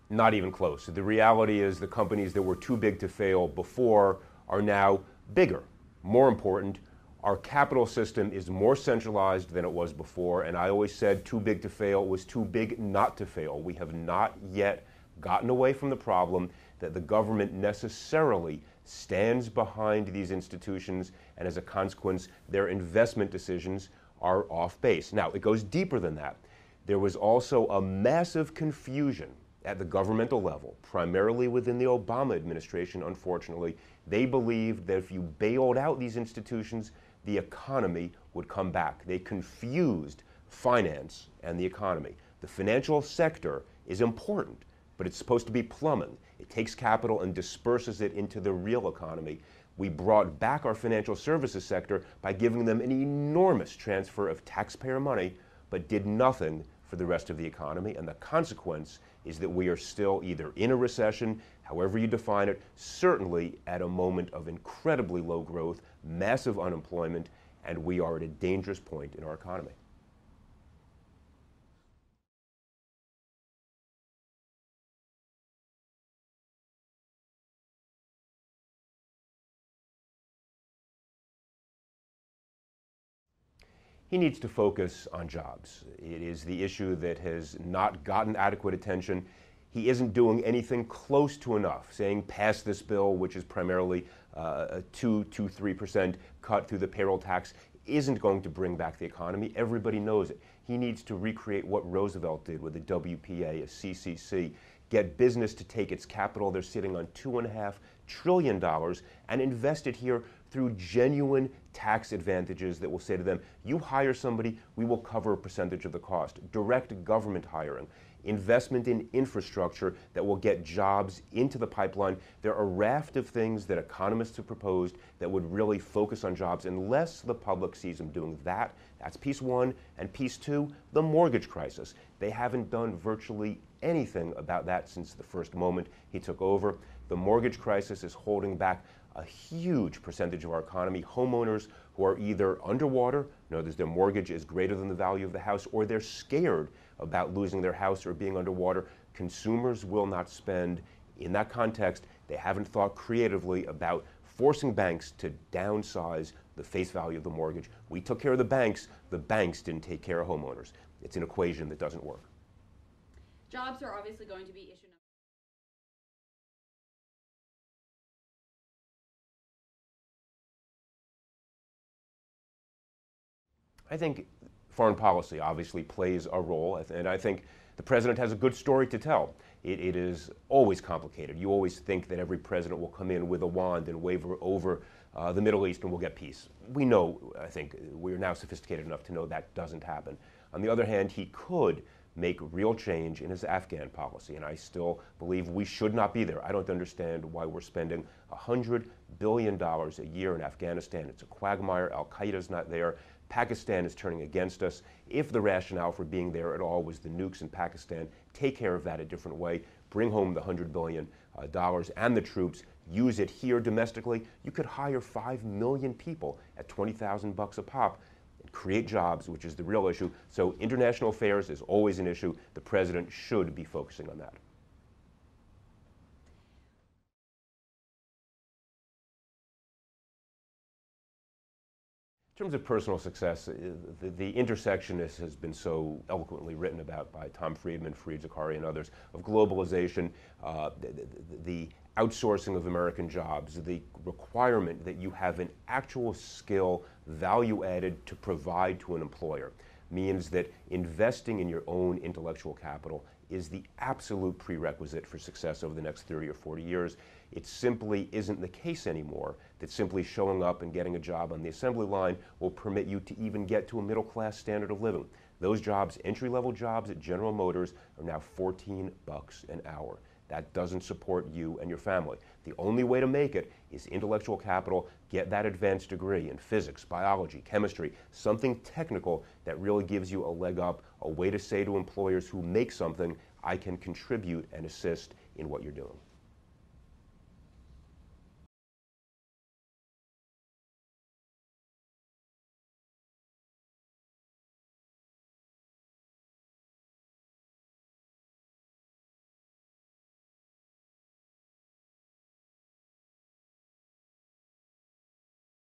Not even close. The reality is the companies that were too big to fail before are now bigger. More important, our capital system is more centralized than it was before, and I always said too big to fail was too big not to fail. We have not yet gotten away from the problem that the government necessarily stands behind these institutions, and as a consequence, their investment decisions are off base. Now, it goes deeper than that. There was also a massive confusion at the governmental level, primarily within the Obama administration, unfortunately. They believed that if you bailed out these institutions, the economy would come back. They confused finance and the economy. The financial sector is important, but it's supposed to be plumbing. It takes capital and disperses it into the real economy. We brought back our financial services sector by giving them an enormous transfer of taxpayer money, but did nothing for the rest of the economy, and the consequence is that we are still either in a recession, however you define it, certainly at a moment of incredibly low growth, massive unemployment, and we are at a dangerous point in our economy. He needs to focus on jobs. It is the issue that has not gotten adequate attention. He isn't doing anything close to enough, saying pass this bill, which is primarily a 3% cut through the payroll tax, isn't going to bring back the economy. Everybody knows it. He needs to recreate what Roosevelt did with the WPA, a CCC, get business to take its capital. They're sitting on $2.5 trillion and invest it here through genuine tax advantages that will say to them, you hire somebody, we will cover a percentage of the cost. Direct government hiring, investment in infrastructure that will get jobs into the pipeline. There are a raft of things that economists have proposed that would really focus on jobs unless the public sees them doing that. That's piece one. And piece two, the mortgage crisis. They haven't done virtually anything about that since the first moment he took over. The mortgage crisis is holding back a huge percentage of our economy. Homeowners who are either underwater, in other words, their mortgage is greater than the value of the house, or they're scared about losing their house or being underwater. Consumers will not spend. In that context, they haven't thought creatively about forcing banks to downsize the face value of the mortgage. We took care of the banks didn't take care of homeowners. It's an equation that doesn't work. Jobs are obviously going to be issue number. I think foreign policy obviously plays a role, and I think the president has a good story to tell. It is always complicated. You always think that every president will come in with a wand and wave over the Middle East and we'll get peace. We know, I think, we're now sophisticated enough to know that doesn't happen. On the other hand, he could make real change in his Afghan policy, and I still believe we should not be there. I don't understand why we're spending $100 billion a year in Afghanistan. It's a quagmire. Al-Qaeda's not there. Pakistan is turning against us. If the rationale for being there at all was the nukes in Pakistan, take care of that a different way. Bring home the $100 billion and the troops. Use it here domestically. You could hire 5 million people at $20,000 a pop and create jobs, which is the real issue. So international affairs is always an issue. The president should be focusing on that. In terms of personal success, the intersection has been so eloquently written about by Tom Friedman, Fareed Zakaria, and others, of globalization, the outsourcing of American jobs, the requirement that you have an actual skill, value added to provide to an employer, means that investing in your own intellectual capital is the absolute prerequisite for success over the next 30 or 40 years. It simply isn't the case anymore that simply showing up and getting a job on the assembly line will permit you to even get to a middle-class standard of living. Those jobs, entry-level jobs at General Motors, are now $14 an hour. That doesn't support you and your family. The only way to make it is intellectual capital. Get that advanced degree in physics, biology, chemistry, something technical that really gives you a leg up, a way to say to employers who make something, I can contribute and assist in what you're doing.